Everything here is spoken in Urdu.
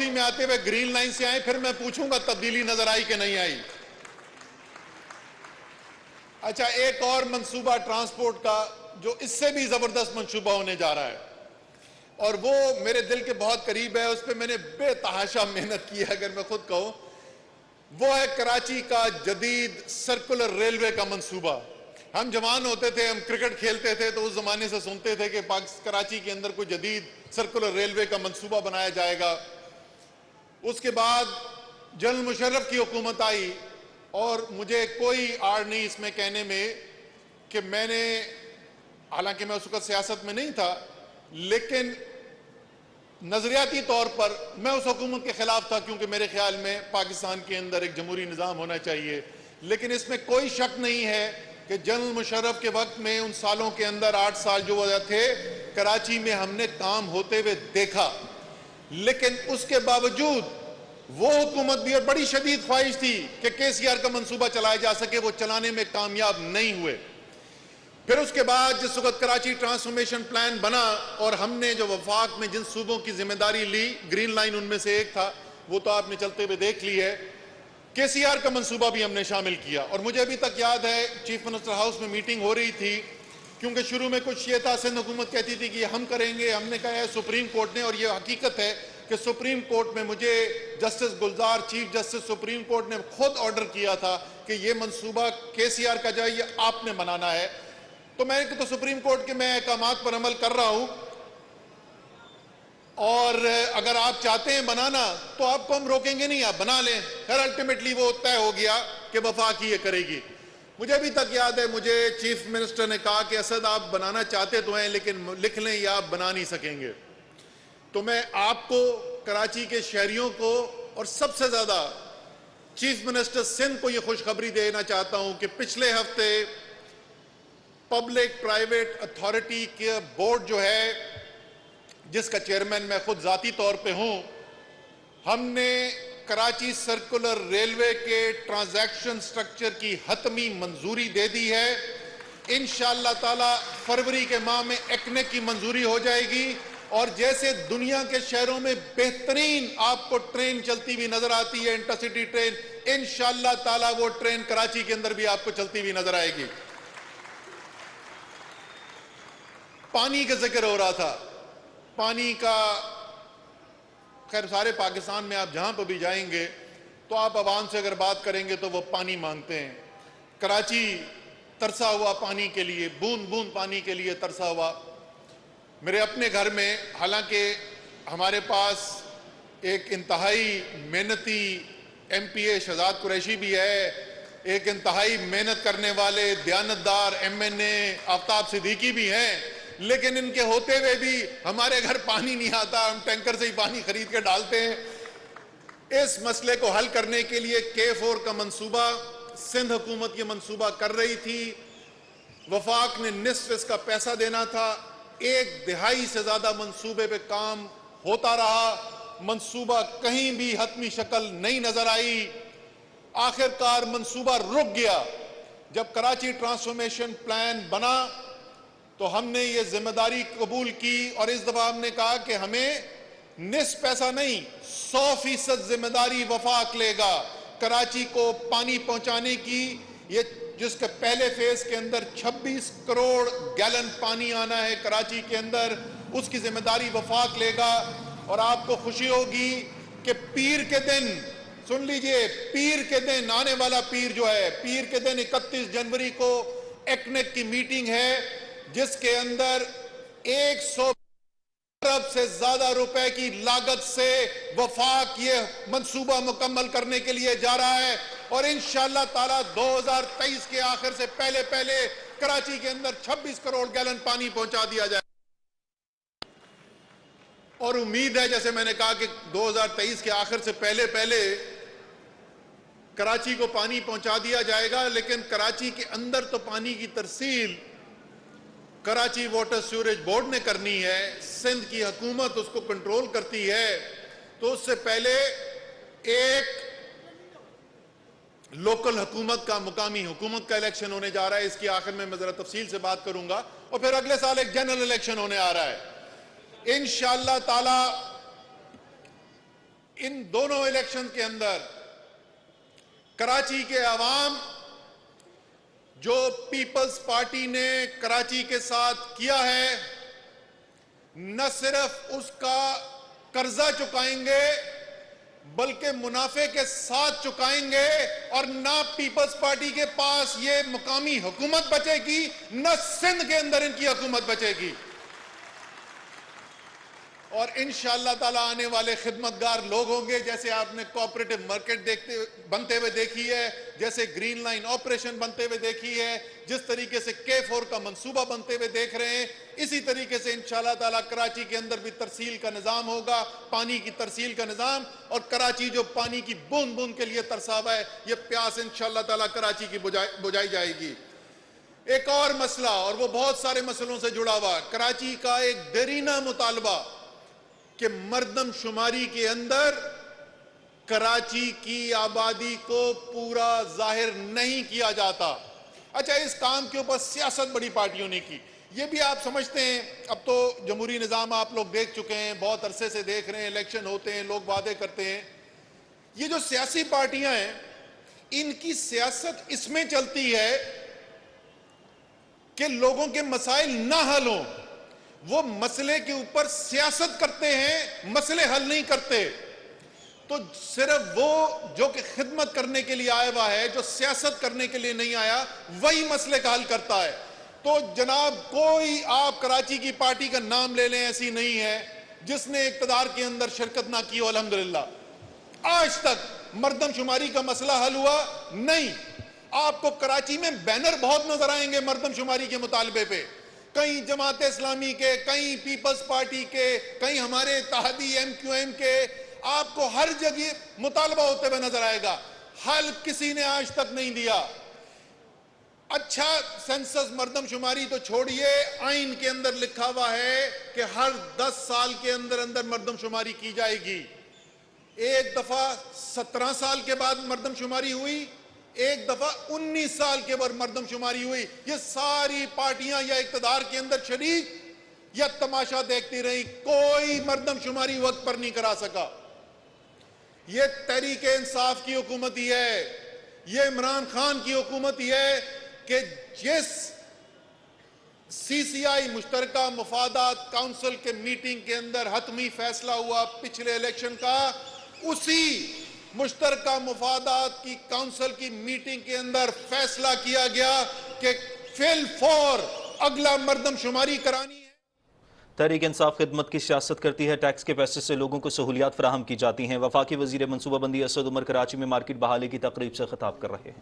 واپسی میں آتے ہوئے گرین لائن سے آئیں، پھر میں پوچھوں گا تبدیلی نظر آئی کہ نہیں آئی۔ اچھا، ایک اور منصوبہ ٹرانسپورٹ کا جو اس سے بھی زبردست منصوبہ ہونے جا رہا ہے، اور وہ میرے دل کے بہت قریب ہے، اس پہ میں نے بے تحاشا محنت کی ہے اگر میں خود کہوں، وہ ہے کراچی کا جدید سرکولر ریلوے کا منصوبہ۔ ہم جوان ہوتے تھے، ہم کرکٹ کھیلتے تھے تو اس زمانے سے سنتے تھے کہ کراچی کے اندر کوئی جدید سرکولر ریلوے کا منصوبہ بنایا جائے گا۔ اس کے بعد جنرل مشرف کی حکومت آئی، اور مجھے کوئی آڑ نہیں اس میں کہنے میں کہ میں نے، حالانکہ میں اس وقت سیاست میں نہیں تھا، لیکن نظریاتی طور پر میں اس حکومت کے خلاف تھا، کیونکہ میرے خیال میں پاکستان کے اندر ایک جمہوری نظام ہونا چاہیے۔ لیکن اس میں کوئی شک نہیں ہے کہ جنرل مشرف کے وقت میں ان سالوں کے اندر 8 سال جو وجہ تھے، کراچی میں ہم نے کام ہوتے ہوئے دیکھا۔ لیکن اس کے باوجود وہ حکومت بھی، اور بڑی شدید خواہش تھی کہ KCR کا منصوبہ چلایا جا سکے، وہ چلانے میں کامیاب نہیں ہوئے۔ پھر اس کے بعد جس وقت کراچی ٹرانسفارمیشن پلان بنا، اور ہم نے جو وفاق میں جن صوبوں کی ذمہ داری لی، گرین لائن ان میں سے ایک تھا، وہ تو آپ نے چلتے ہوئے دیکھ لی ہے، KCR کا منصوبہ بھی ہم نے شامل کیا۔ اور مجھے ابھی تک یاد ہے چیف منسٹر ہاؤس میں میٹنگ ہو رہی تھی، کیونکہ شروع میں کچھ یہ تھا، سندھ حکومت کہتی تھی کہ یہ ہم کریں گے، ہم نے کہا ہے سپریم کورٹ نے، اور یہ حقیقت ہے کہ سپریم کورٹ میں مجھے جسٹس گلزار، چیف جسٹس سپریم کورٹ نے خود آرڈر کیا تھا کہ یہ منصوبہ KCR کا جو ہے یہ آپ نے بنانا ہے۔ تو میں تو سپریم کورٹ کے میں احکامات پر عمل کر رہا ہوں، اور اگر آپ چاہتے ہیں بنانا تو آپ کو ہم روکیں گے نہیں، آپ بنا لیں۔ خیر الٹیمیٹلی وہ طے ہو گیا کہ وفاق ہی یہ کرے گی۔ مجھے ابھی تک یاد ہے، مجھے چیف منسٹر نے کہا کہ اسد آپ بنانا چاہتے تو ہیں لیکن لکھ لیں یا آپ بنا نہیں سکیں گے۔ تو میں آپ کو، کراچی کے شہریوں کو، اور سب سے زیادہ چیف منسٹر سندھ کو یہ خوشخبری دینا چاہتا ہوں کہ پچھلے ہفتے پبلک پرائیویٹ اتھارٹی کے بورڈ جو ہے، جس کا چیئرمین میں خود ذاتی طور پہ ہوں، ہم نے کراچی سرکولر ریلوے کے ٹرانزیکشن سٹرکچر کی حتمی منظوری دے دی ہے۔ انشاءاللہ تعالی فروری کے ماہ میں ایکنک کی منظوری ہو جائے گی، اور جیسے دنیا کے شہروں میں بہترین آپ کو ٹرین چلتی ہوئی نظر آتی ہے، انٹرسٹی ٹرین، انشاءاللہ تعالی وہ ٹرین کراچی کے اندر بھی آپ کو چلتی ہوئی نظر آئے گی۔ پانی کا ذکر ہو رہا تھا، پانی کا، خیر سارے پاکستان میں آپ جہاں پہ بھی جائیں گے تو آپ عوام سے اگر بات کریں گے تو وہ پانی مانگتے ہیں۔ کراچی ترسا ہوا پانی کے لیے، بوند بوند پانی کے لیے ترسا ہوا۔ میرے اپنے گھر میں، حالانکہ ہمارے پاس ایک انتہائی محنتی MP شہزاد قریشی بھی ہے، ایک انتہائی محنت کرنے والے دیانتدار MNA آفتاب صدیقی بھی ہیں، لیکن ان کے ہوتے ہوئے بھی ہمارے گھر پانی نہیں آتا، ہم ٹینکر سے ہی پانی خرید کے ڈالتے ہیں۔ اس مسئلے کو حل کرنے کے لیے K4 کا منصوبہ سندھ حکومت یہ منصوبہ کر رہی تھی، وفاق نے نصف اس کا پیسہ دینا تھا، 1/2 سے زیادہ منصوبے پہ کام ہوتا رہا، منصوبہ کہیں بھی حتمی شکل نہیں نظر آئی۔ آخر کار منصوبہ رک گیا۔ جب کراچی ٹرانسفارمیشن پلان بنا تو ہم نے یہ ذمہ داری قبول کی، اور اس دفعہ ہم نے کہا کہ ہمیں نصف پیسہ نہیں، 100% ذمہ داری وفاق لے گا کراچی کو پانی پہنچانے کی۔ یہ جس کے پہلے فیز کے اندر 26 کروڑ گیلن پانی آنا ہے کراچی کے اندر، اس کی ذمہ داری وفاق لے گا۔ اور آپ کو خوشی ہوگی کہ پیر کے دن، سن لیجئے، پیر کے دن، آنے والا پیر جو ہے، پیر کے دن 31 جنوری کو ایکنک کی میٹنگ ہے، جس کے اندر 100 ارب سے زیادہ روپے کی لاگت سے وفاق یہ منصوبہ مکمل کرنے کے لیے جا رہا ہے، اور انشاءاللہ تعالی 2023 کے آخر سے پہلے کراچی کے اندر 26 کروڑ گیلن پانی پہنچا دیا جائے۔ اور امید ہے، جیسے میں نے کہا کہ 2023 کے آخر سے پہلے کراچی کو پانی پہنچا دیا جائے گا، لیکن کراچی کے اندر تو پانی کی ترسیل کراچی واٹر سیوریج بورڈ نے کرنی ہے، سندھ کی حکومت اس کو کنٹرول کرتی ہے، تو اس سے پہلے ایک لوکل حکومت کا، مقامی حکومت کا الیکشن ہونے جا رہا ہے۔ اس کی آخر میں ذرا تفصیل سے بات کروں گا، اور پھر اگلے سال ایک جنرل الیکشن ہونے آ رہا ہے۔ انشاءاللہ تعالی ان دونوں الیکشن کے اندر کراچی کے عوام جو پیپلز پارٹی نے کراچی کے ساتھ کیا ہے، نہ صرف اس کا قرضہ چکائیں گے بلکہ منافع کے ساتھ چکائیں گے، اور نہ پیپلز پارٹی کے پاس یہ مقامی حکومت بچے گی، نہ سندھ کے اندر ان کی حکومت بچے گی۔ اور انشاءاللہ تعالیٰ آنے والے خدمتگار لوگ ہوں گے، جیسے آپ نے کوآپریٹو مارکیٹ بنتے ہوئے دیکھی ہے، جیسے گرین لائن آپریشن بنتے ہوئے دیکھی ہے، جس طریقے سے K4 کا منصوبہ بنتے ہوئے دیکھ رہے ہیں، اسی طریقے سے انشاءاللہ تعالیٰ کراچی کے اندر بھی ترسیل کا نظام ہوگا، پانی کی ترسیل کا نظام، اور کراچی جو پانی کی بوند بوند کے لیے ترسا ہوا ہے، یہ پیاس انشاءاللہ تعالیٰ کراچی کی بجھائی جائے گی۔ ایک اور مسئلہ، اور وہ بہت سارے مسئلوں سے جڑا ہوا، کراچی کا ایک دیرینہ مطالبہ کہ مردم شماری کے اندر کراچی کی آبادی کو پورا ظاہر نہیں کیا جاتا۔ اچھا، اس کام کے اوپر سیاست بڑی پارٹیوں نے کی، یہ بھی آپ سمجھتے ہیں۔ اب تو جمہوری نظام آپ لوگ دیکھ چکے ہیں، بہت عرصے سے دیکھ رہے ہیں، الیکشن ہوتے ہیں، لوگ وعدے کرتے ہیں۔ یہ جو سیاسی پارٹیاں ہیں، ان کی سیاست اس میں چلتی ہے کہ لوگوں کے مسائل نہ حل ہوں، وہ مسئلے کے اوپر سیاست کرتے ہیں، مسئلے حل نہیں کرتے۔ تو صرف وہ جو کہ خدمت کرنے کے لیے آیا ہوا ہے، جو سیاست کرنے کے لیے نہیں آیا، وہی مسئلے کا حل کرتا ہے۔ تو جناب، کوئی آپ کراچی کی پارٹی کا نام لے لیں، ایسی نہیں ہے جس نے اقتدار کے اندر شرکت نہ کی ہو۔ الحمدللہ آج تک مردم شماری کا مسئلہ حل ہوا نہیں۔ آپ کو کراچی میں بینر بہت نظر آئیں گے مردم شماری کے مطالبے پہ، کہیں جماعت اسلامی کے، کہیں پیپلز پارٹی کے، کہیں ہمارے اتحادی MQM کے، آپ کو ہر جگہ مطالبہ ہوتے ہوئے نظر آئے گا۔ حل کسی نے آج تک نہیں دیا۔ اچھا، سینسس مردم شماری تو چھوڑیے، آئین کے اندر لکھا ہوا ہے کہ ہر 10 سال کے اندر اندر مردم شماری کی جائے گی۔ ایک دفعہ 17 سال کے بعد مردم شماری ہوئی، ایک دفعہ 19 سال کے بعد مردم شماری ہوئی۔ یہ ساری پارٹیاں یا اقتدار کے اندر شریک یا تماشا دیکھتی رہی، کوئی مردم شماری وقت پر نہیں کرا سکا۔ یہ تحریک انصاف کی حکومت ہی ہے، یہ عمران خان کی حکومت ہی ہے کہ جس CCI مشترکہ مفادات کونسل کے میٹنگ کے اندر حتمی فیصلہ ہوا پچھلے الیکشن کا، اسی مشترکہ مفادات کی کونسل کی میٹنگ کے اندر فیصلہ کیا گیا کہ فی الفور اگلا مردم شماری کرانی ہے۔ تحریک انصاف خدمت کی سیاست کرتی ہے، ٹیکس کے پیسے سے لوگوں کو سہولیات فراہم کی جاتی ہیں۔ وفاقی وزیر منصوبہ بندی اسد عمر کراچی میں مارکیٹ بحالی کی تقریب سے خطاب کر رہے ہیں۔